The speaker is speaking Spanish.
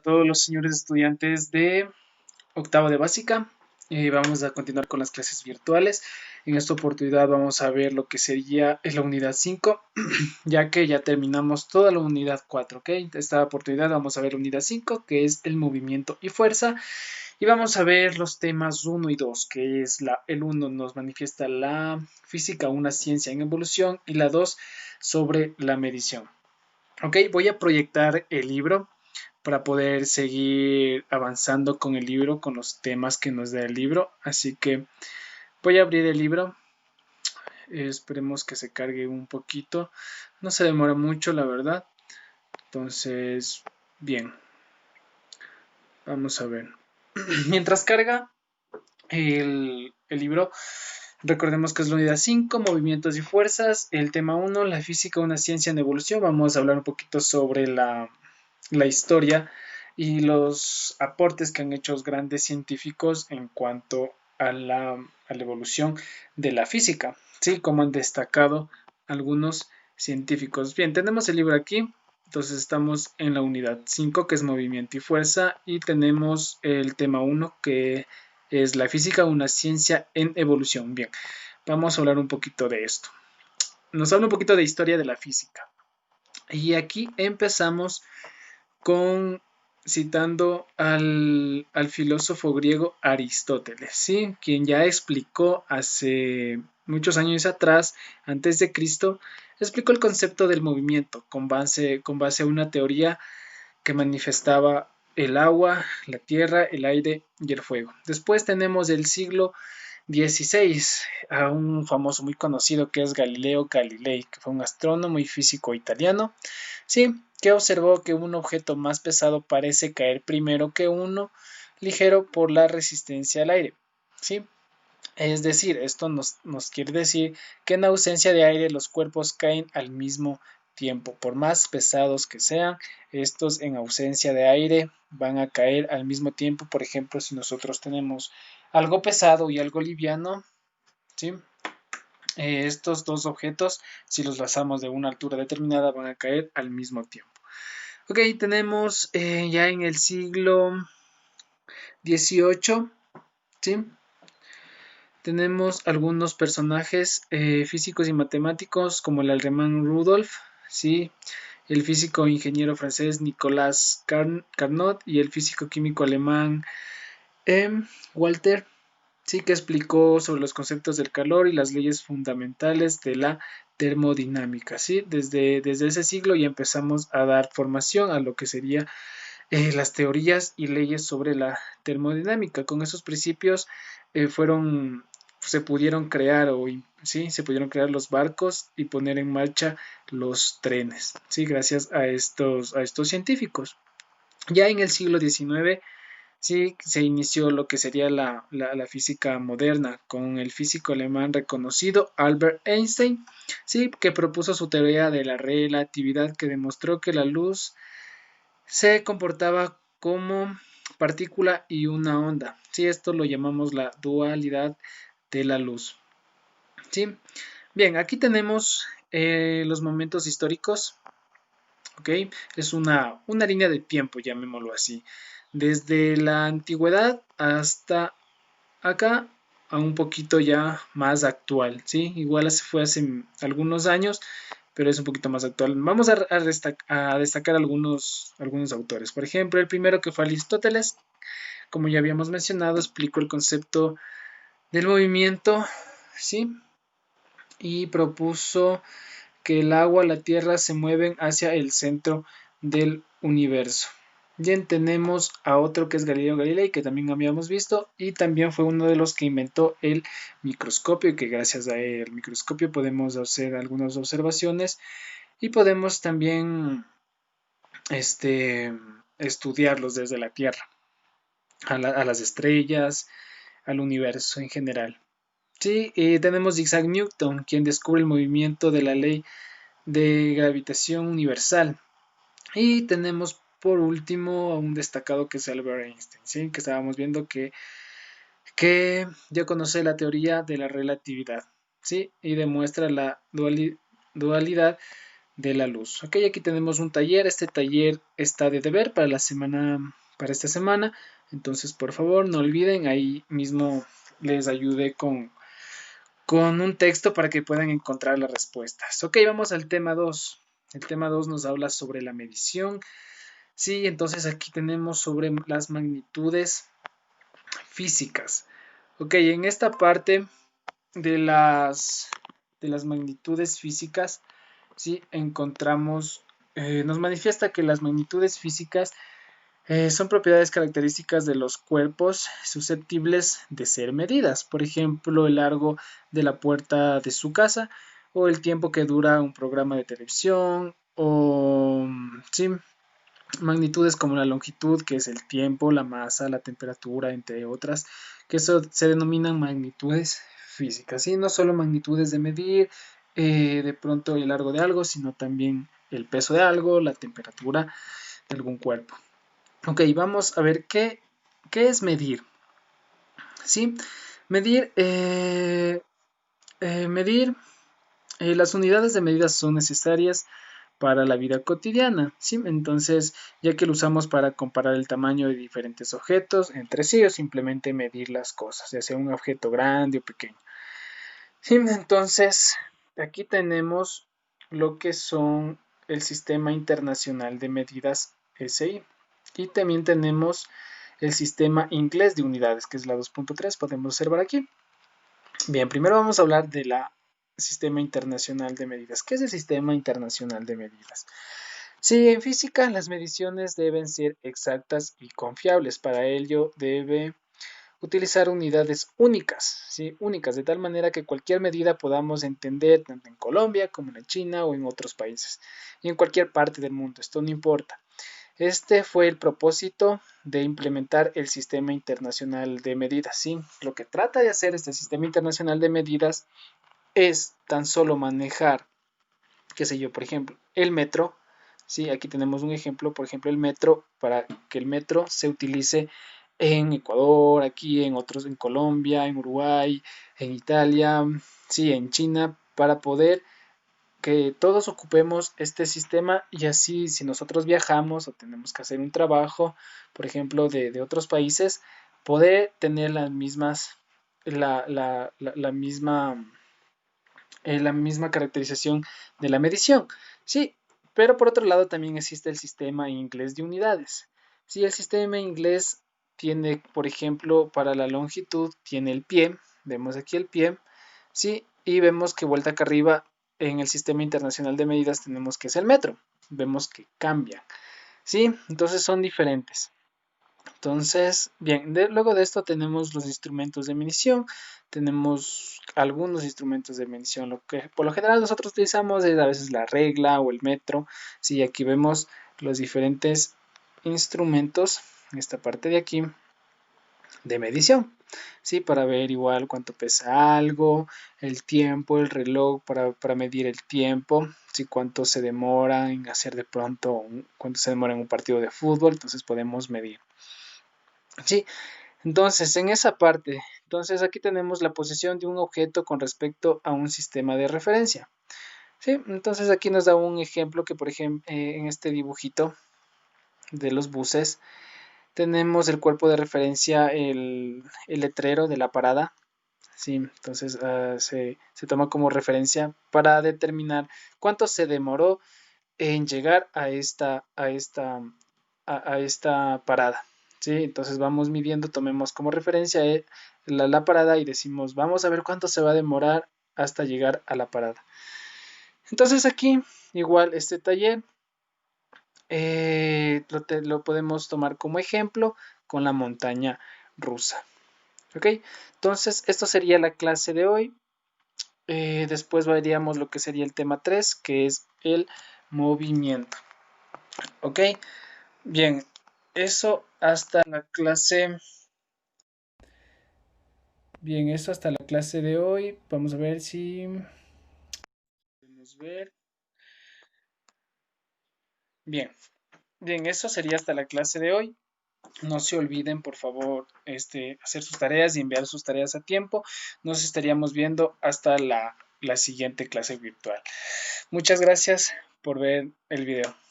todos los señores estudiantes de octavo de básica. Vamos a continuar con las clases virtuales. En esta oportunidad vamos a ver lo que sería la unidad 5, ya que ya terminamos toda la unidad 4, ¿ok? Esta oportunidad vamos a ver la unidad 5, que es el movimiento y fuerza, y vamos a ver los temas 1 y 2, que es el 1 nos manifiesta la física, una ciencia en evolución, y la 2 sobre la medición. Ok, voy a proyectar el libro para poder seguir avanzando con el libro, con los temas que nos da el libro. Así que voy a abrir el libro. Esperemos que se cargue un poquito. No se demora mucho, la verdad. Entonces, bien. Vamos a ver. Mientras carga el libro, recordemos que es la unidad 5, movimientos y fuerzas. El tema 1, la física, una ciencia en evolución. Vamos a hablar un poquito sobre la historia y los aportes que han hecho los grandes científicos en cuanto a la evolución de la física, ¿sí? Como han destacado algunos científicos. Bien, tenemos el libro aquí, entonces estamos en la unidad 5, que es movimiento y fuerza, y tenemos el tema 1, que es la física, una ciencia en evolución. Bien, vamos a hablar un poquito de esto. Nos habla un poquito de historia de la física. Y aquí empezamos citando al filósofo griego Aristóteles, ¿sí? Quien ya explicó hace muchos años atrás, antes de Cristo, explicó el concepto del movimiento con base a una teoría que manifestaba el agua, la tierra, el aire y el fuego. Después tenemos el siglo XVI a un famoso muy conocido que es Galileo Galilei, que fue un astrónomo y físico italiano, sí, que observó que un objeto más pesado parece caer primero que uno ligero por la resistencia al aire, sí. Es decir, esto nos quiere decir que en ausencia de aire los cuerpos caen al mismo tiempo. Por más pesados que sean, estos en ausencia de aire van a caer al mismo tiempo. Por ejemplo, si nosotros tenemos algo pesado y algo liviano, ¿sí? Estos dos objetos, si los lanzamos de una altura determinada, van a caer al mismo tiempo. Ok, tenemos ya en el siglo XVIII, ¿sí? Tenemos algunos personajes físicos y matemáticos como el alemán Rudolf, ¿sí? El físico e ingeniero francés Nicolas Carnot y el físico químico alemán Walter, sí, que explicó sobre los conceptos del calor y las leyes fundamentales de la termodinámica, ¿sí? Desde ese siglo ya empezamos a dar formación a lo que sería las teorías y leyes sobre la termodinámica. Con esos principios se pudieron crear ¿sí? Se pudieron crear los barcos y poner en marcha los trenes, ¿sí? Gracias a estos científicos. Ya en el siglo XIX, sí, se inició lo que sería la física moderna con el físico alemán reconocido Albert Einstein, sí, que propuso su teoría de la relatividad, que demostró que la luz se comportaba como partícula y una onda. Sí, esto lo llamamos la dualidad de la luz. Sí, bien, aquí tenemos los momentos históricos. ¿Ok? Es una línea de tiempo, llamémoslo así. Desde la antigüedad hasta acá, a un poquito ya más actual, ¿sí? Igual fue hace algunos años, pero es un poquito más actual. Vamos a destacar algunos autores. Por ejemplo, el primero, que fue Aristóteles, como ya habíamos mencionado, explicó el concepto del movimiento, ¿sí? Y propuso que el agua, la tierra se mueven hacia el centro del universo. Bien, tenemos a otro que es Galileo Galilei, que también habíamos visto, y también fue uno de los que inventó el microscopio, y que gracias a el microscopio podemos hacer algunas observaciones y podemos también estudiarlos desde la Tierra, a las estrellas, al universo en general. Sí, tenemos Isaac Newton, quien descubre el movimiento de la ley de gravitación universal. Y tenemos por último a un destacado que es Albert Einstein, ¿sí? Que estábamos viendo que ya conoce la teoría de la relatividad, ¿sí? Y demuestra la dualidad de la luz. Ok, aquí tenemos un taller. Este taller está de deber para esta semana. Entonces, por favor, no olviden, ahí mismo les ayude con un texto para que puedan encontrar las respuestas. Ok, vamos al tema 2. El tema 2 nos habla sobre la medición. Sí, entonces aquí tenemos sobre las magnitudes físicas. Ok, en esta parte de las magnitudes físicas, sí, encontramos, nos manifiesta que las magnitudes físicas son propiedades características de los cuerpos susceptibles de ser medidas. Por ejemplo, el largo de la puerta de su casa o el tiempo que dura un programa de televisión o, sí, magnitudes como la longitud, que es el tiempo, la masa, la temperatura, entre otras, que eso se denominan magnitudes físicas. Y no solo magnitudes de medir de pronto el largo de algo, sino también el peso de algo, la temperatura de algún cuerpo. Ok, vamos a ver qué es medir. ¿Sí? Medir, medir las unidades de medida son necesarias para la vida cotidiana, ¿sí? Entonces, ya que lo usamos para comparar el tamaño de diferentes objetos entre sí o simplemente medir las cosas, ya sea un objeto grande o pequeño. ¿Sí? Entonces, aquí tenemos lo que son el Sistema Internacional de Medidas SI y también tenemos el Sistema Inglés de Unidades, que es la 2.3, podemos observar aquí. Bien, primero vamos a hablar de la Sistema Internacional de Medidas. ¿Qué es el Sistema Internacional de Medidas? Sí, en física las mediciones deben ser exactas y confiables. Para ello debe utilizar unidades únicas, ¿sí? Únicas, de tal manera que cualquier medida podamos entender tanto en Colombia como en China o en otros países y en cualquier parte del mundo. Esto no importa. Este fue el propósito de implementar el Sistema Internacional de Medidas. ¿Sí? Lo que trata de hacer este Sistema Internacional de Medidas es tan solo manejar, qué sé yo, por ejemplo, el metro. Sí, aquí tenemos un ejemplo, por ejemplo, el metro, para que el metro se utilice en Ecuador, aquí en otros, en Colombia, en Uruguay, en Italia, sí, en China, para poder que todos ocupemos este sistema y así si nosotros viajamos o tenemos que hacer un trabajo, por ejemplo, de otros países, poder tener las mismas, la misma caracterización de la medición. Sí, pero por otro lado también existe el sistema inglés de unidades. Sí, el sistema inglés tiene, por ejemplo, para la longitud, tiene el pie, vemos aquí el pie, sí, y vemos que vuelta acá arriba en el sistema internacional de medidas tenemos que es el metro, vemos que cambian, sí, entonces son diferentes. Entonces, bien, luego de esto tenemos los instrumentos de medición, tenemos algunos instrumentos de medición, lo que por lo general nosotros utilizamos es a veces la regla o el metro, sí, aquí vemos los diferentes instrumentos, en esta parte de aquí, de medición, sí, para ver igual cuánto pesa algo, el tiempo, el reloj para medir el tiempo, sí, cuánto se demora en hacer de pronto, cuánto se demora en un partido de fútbol, entonces podemos medir. Sí, entonces en esa parte, entonces aquí tenemos la posición de un objeto con respecto a un sistema de referencia. Sí, entonces aquí nos da un ejemplo que por ejemplo en este dibujito de los buses tenemos el cuerpo de referencia, el letrero de la parada. Sí, entonces se toma como referencia para determinar cuánto se demoró en llegar a esta parada. ¿Sí? Entonces vamos midiendo, tomemos como referencia la parada y decimos, vamos a ver cuánto se va a demorar hasta llegar a la parada. Entonces aquí, igual este taller, lo podemos tomar como ejemplo con la montaña rusa. ¿Ok? Entonces, esto sería la clase de hoy. Después veríamos lo que sería el tema 3, que es el movimiento. ¿Ok? Bien, eso hasta la clase. Bien, eso hasta la clase de hoy. Vamos a ver si podemos ver. Bien, bien, eso sería hasta la clase de hoy. No se olviden, por favor, hacer sus tareas y enviar sus tareas a tiempo. Nos estaríamos viendo hasta la siguiente clase virtual. Muchas gracias por ver el video.